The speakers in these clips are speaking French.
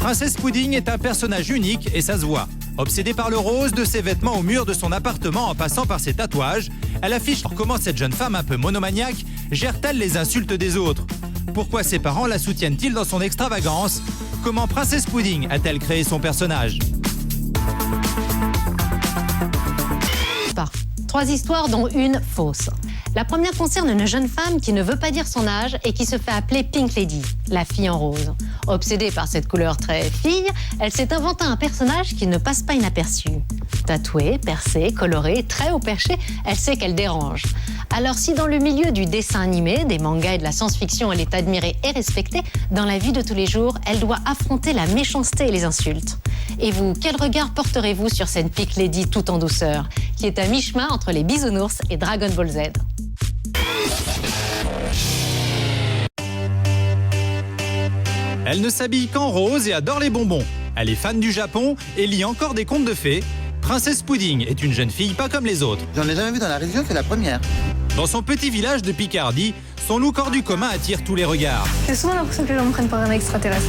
Princesse Pudding est un personnage unique et ça se voit. Obsédée par le rose, de ses vêtements au mur de son appartement en passant par ses tatouages, elle affiche comment cette jeune femme un peu monomaniaque gère-t-elle les insultes des autres. Pourquoi ses parents la soutiennent-ils dans son extravagance? Comment Princesse Pudding a-t-elle créé son personnage? 3 histoires dont une fausse. La première concerne une jeune femme qui ne veut pas dire son âge et qui se fait appeler Pink Lady, la fille en rose. Obsédée par cette couleur très fille, elle s'est inventé un personnage qui ne passe pas inaperçu. Tatouée, percée, colorée, très haut perché, elle sait qu'elle dérange. Alors si dans le milieu du dessin animé, des mangas et de la science-fiction, elle est admirée et respectée, dans la vie de tous les jours, elle doit affronter la méchanceté et les insultes. Et vous, quel regard porterez-vous sur cette Pink Lady tout en douceur, qui est à mi-chemin entre les Bisounours et Dragon Ball Z? Elle ne s'habille qu'en rose et adore les bonbons. Elle est fan du Japon et lit encore des contes de fées. Princesse Pudding est une jeune fille pas comme les autres. J'en ai jamais vu dans la région, c'est la première. Dans son petit village de Picardie, son look hors du commun attire tous les regards. J'ai souvent l'impression que les gens me prennent pour un extraterrestre.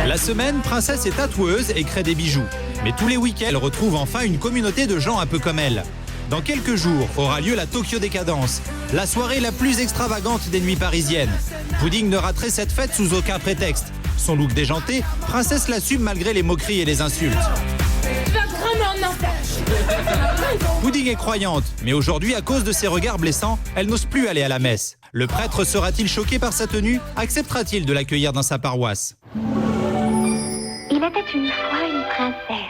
La semaine, Princesse est tatoueuse et crée des bijoux. Mais tous les week-ends, elle retrouve enfin une communauté de gens un peu comme elle. Dans quelques jours aura lieu la Tokyo Décadence, la soirée la plus extravagante des nuits parisiennes. Pudding ne raterait cette fête sous aucun prétexte. Son look déjanté, Princesse l'assume malgré les moqueries et les insultes. Pudding est croyante, mais aujourd'hui, à cause de ses regards blessants, elle n'ose plus aller à la messe. Le prêtre sera-t-il choqué par sa tenue? Acceptera-t-il de l'accueillir dans sa paroisse? Il était une fois une princesse.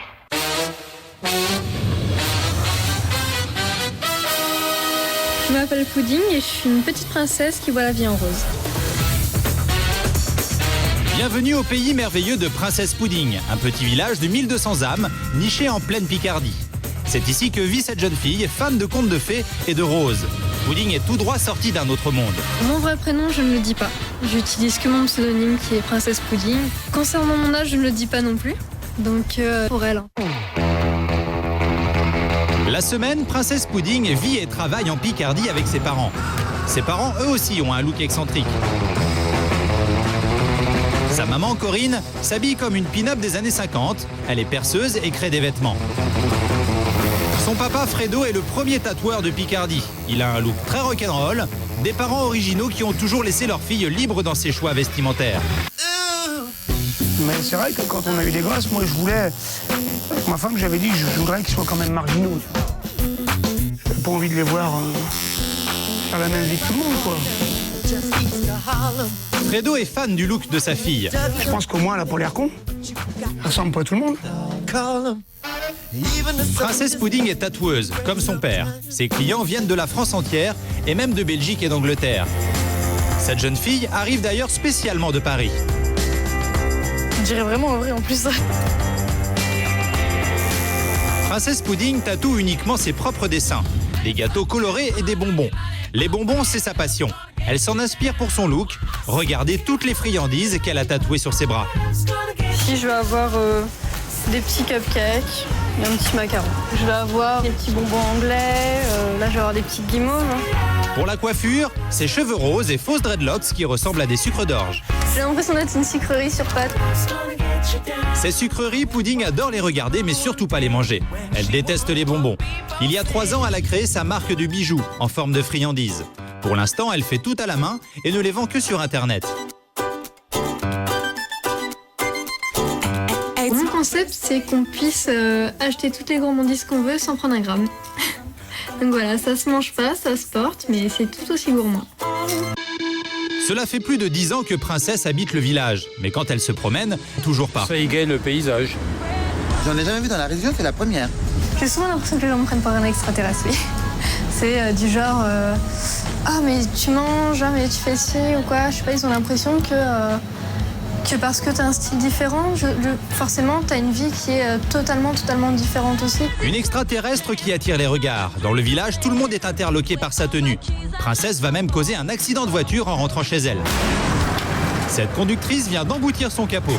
Je m'appelle Pudding et je suis une petite princesse qui voit la vie en rose. Bienvenue au pays merveilleux de Princesse Pudding, un petit village de 1200 âmes, niché en pleine Picardie. C'est ici que vit cette jeune fille, fan de contes de fées et de roses. Pudding est tout droit sorti d'un autre monde. Mon vrai prénom, je ne le dis pas. J'utilise que mon pseudonyme qui est Princesse Pudding. Concernant mon âge, je ne le dis pas non plus. Donc pour elle. La semaine, Princesse Pudding vit et travaille en Picardie avec ses parents. Ses parents, eux aussi, ont un look excentrique. Sa maman, Corinne, s'habille comme une pin-up des années 50. Elle est perceuse et crée des vêtements. Son papa, Fredo, est le premier tatoueur de Picardie. Il a un look très rock'n'roll, des parents originaux qui ont toujours laissé leur fille libre dans ses choix vestimentaires. Mais c'est vrai que quand on a eu des gosses, moi je voulais... Ma femme, j'avais dit que je voudrais qu'ils soient quand même marginaux. J'avais pas envie de les voir faire la même vie que tout le monde, quoi. Fredo est fan du look de sa fille. Je pense qu'au moins, elle a pas l'air con. Elle ressemble pas à tout le monde. Princesse Pudding est tatoueuse, comme son père. Ses clients viennent de la France entière et même de Belgique et d'Angleterre. Cette jeune fille arrive d'ailleurs spécialement de Paris. On dirait vraiment en vrai en plus. Princesse Pudding tatoue uniquement ses propres dessins, des gâteaux colorés et des bonbons. Les bonbons, c'est sa passion. Elle s'en inspire pour son look. Regardez toutes les friandises qu'elle a tatouées sur ses bras. Ici, je vais avoir des petits cupcakes et un petit macaron. Je vais avoir des petits bonbons anglais. Là, je vais avoir des petites guimauves. Pour la coiffure, ses cheveux roses et fausses dreadlocks qui ressemblent à des sucres d'orge. J'ai l'impression d'être une sucrerie sur pattes. Ces sucreries, Pudding adore les regarder, mais surtout pas les manger. Elle déteste les bonbons. Il y a 3 ans, elle a créé sa marque de bijoux en forme de friandises. Pour l'instant, elle fait tout à la main et ne les vend que sur Internet. Mon concept, c'est qu'on puisse acheter toutes les gourmandises qu'on veut sans prendre un gramme. Donc voilà, ça se mange pas, ça se porte, mais c'est tout aussi gourmand. Cela fait plus de 10 ans que Princesse habite le village. Mais quand elle se promène, toujours pas. Ça égaye le paysage. J'en ai jamais vu dans la région, c'est la première. J'ai souvent l'impression que les gens me prennent pour un extraterrestre, oui. C'est du genre ah mais tu manges, ah mais tu fais ci ou quoi. Je sais pas, ils ont l'impression que parce que t'as un style différent, forcément t'as une vie qui est totalement différente aussi. Une extraterrestre qui attire les regards. Dans le village, tout le monde est interloqué par sa tenue. Princesse va même causer un accident de voiture en rentrant chez elle. Cette conductrice vient d'emboutir son capot.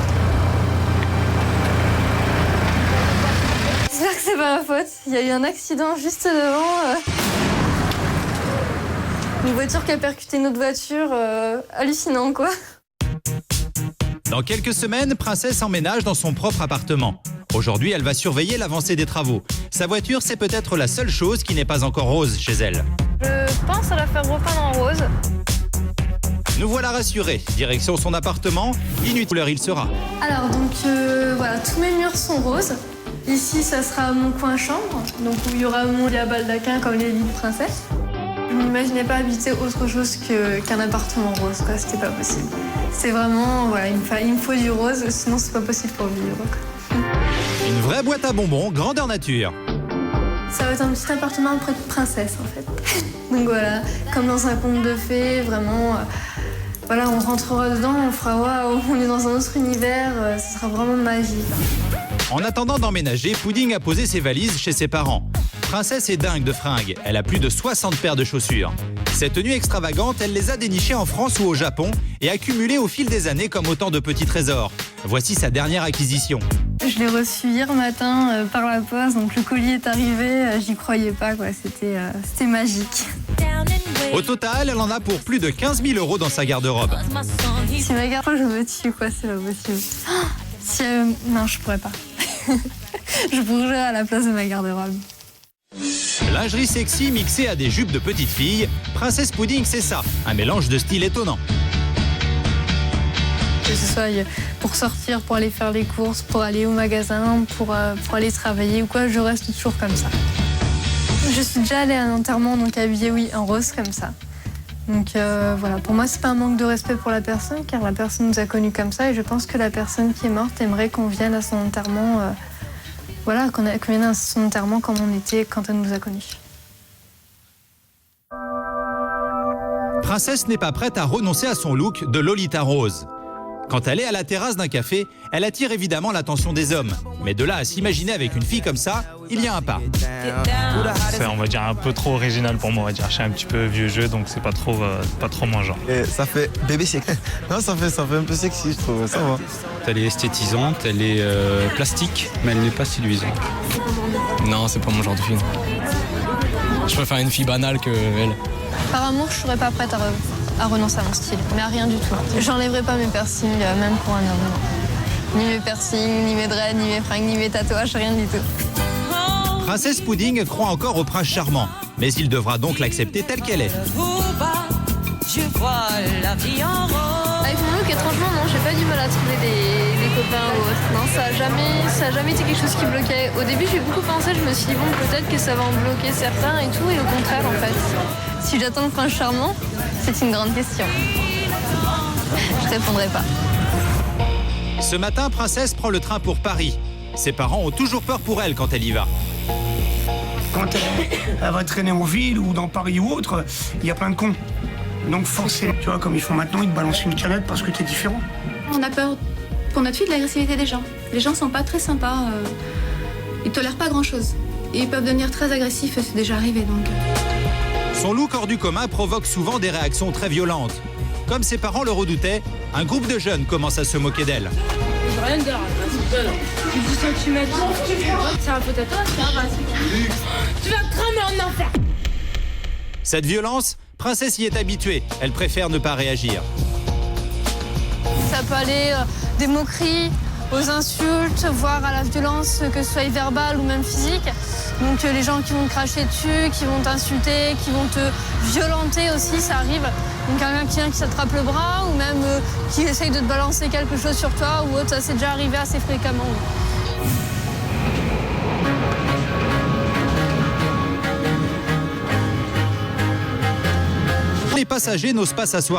J'espère que c'est pas ma faute. Il y a eu un accident juste devant. Une voiture qui a percuté une autre voiture. Hallucinant, quoi. Dans quelques semaines, Princesse emménage dans son propre appartement. Aujourd'hui, elle va surveiller l'avancée des travaux. Sa voiture, c'est peut-être la seule chose qui n'est pas encore rose chez elle. Je pense à la faire repeindre en rose. Nous voilà rassurés. Direction son appartement, inutile couleur il sera. Alors donc voilà, tous mes murs sont roses. Ici, ça sera mon coin chambre, donc où il y aura mon lit à baldaquin comme les lits de princesse. Je ne m'imaginais pas habiter autre chose qu'un appartement rose, quoi. C'était pas possible. C'est vraiment, voilà, il me faut du rose, sinon c'est pas possible pour vivre, quoi. Une vraie boîte à bonbons, grandeur nature. Ça va être un petit appartement près de princesse, en fait. Donc voilà, comme dans un conte de fées, vraiment. Voilà, on rentrera dedans, on fera waouh, on est dans un autre univers, ce sera vraiment magique. En attendant d'emménager, Pudding a posé ses valises chez ses parents. Princesse est dingue de fringues, elle a plus de 60 paires de chaussures. Ces tenues extravagantes, elle les a dénichées en France ou au Japon et accumulées au fil des années comme autant de petits trésors. Voici sa dernière acquisition. Je l'ai reçu hier matin par la poste, donc le colis est arrivé, j'y croyais pas, quoi. C'était magique. Au total, elle en a pour plus de 15 000 € dans sa garde-robe. Si ma garde-robe, je me tue, quoi, c'est pas possible. Non, je pourrais pas. Je bougerais à la place de ma garde-robe. Lingerie sexy mixée à des jupes de petite fille, Princesse Pudding c'est ça, un mélange de styles étonnant. Que ce soit pour sortir, pour aller faire les courses, pour aller au magasin, pour aller travailler ou quoi, je reste toujours comme ça. Je suis déjà allée à un enterrement, donc habillée, oui, en rose comme ça. Donc voilà, pour moi, c'est pas un manque de respect pour la personne, car la personne nous a connus comme ça, et je pense que la personne qui est morte aimerait qu'on vienne à son enterrement, voilà, qu'on vienne à son enterrement comme on était quand elle nous a connus. Princesse n'est pas prête à renoncer à son look de Lolita Rose. Quand elle est à la terrasse d'un café, elle attire évidemment l'attention des hommes. Mais de là à s'imaginer avec une fille comme ça, il y a un pas. C'est, on va dire, un peu trop original pour moi, on va dire. Je suis un petit peu vieux jeu, donc c'est pas trop mon genre. Et ça fait bébé sexy. Non, ça fait un peu sexy, je trouve. Ça va. Elle est esthétisante, elle est plastique, mais elle n'est pas séduisante. Non, c'est pas mon genre de fille. Je préfère une fille banale que elle. Par amour, je serais pas prête à renoncer à mon style, mais à rien du tout. J'enlèverai pas mes piercings, même pour un homme. Ni mes piercings, ni mes dreads, ni mes fringues, ni mes tatouages, rien du tout. Princesse Pudding croit encore au prince charmant, mais il devra donc l'accepter telle qu'elle est. Avec mon look, étrangement, non, j'ai pas du mal à trouver des copains ou autre. Non, ça a jamais été quelque chose qui bloquait. Au début, j'ai beaucoup pensé, je me suis dit, bon, peut-être que ça va en bloquer certains et tout, et au contraire, en fait. Si j'attends le prince charmant, c'est une grande question. Je répondrai pas. Ce matin, Princesse prend le train pour Paris. Ses parents ont toujours peur pour elle quand elle y va. Quand elle va traîner en ville ou dans Paris ou autre, il y a plein de cons. Donc forcément, tu vois, comme ils font maintenant, ils te balancent une canette parce que t'es différent. On a peur pour notre fille de l'agressivité des gens. Les gens sont pas très sympas, ils tolèrent pas grand-chose. Et ils peuvent devenir très agressifs, c'est déjà arrivé donc. Son look hors du commun provoque souvent des réactions très violentes. Comme ses parents le redoutaient, un groupe de jeunes commence à se moquer d'elle. Rien de grave, c'est 10 cm. C'est un peu à toi, tu vas cramer en enfer. Cette violence, Princesse y est habituée. Elle préfère ne pas réagir. Ça peut aller des moqueries aux insultes, voire à la violence, que ce soit verbale ou même physique. Donc les gens qui vont te cracher dessus, qui vont t'insulter, qui vont te violenter aussi, ça arrive. Donc quelqu'un qui vient qui s'attrape le bras ou même qui essaye de te balancer quelque chose sur toi ou autre, ça s'est déjà arrivé assez fréquemment. Les passagers n'osent pas s'asseoir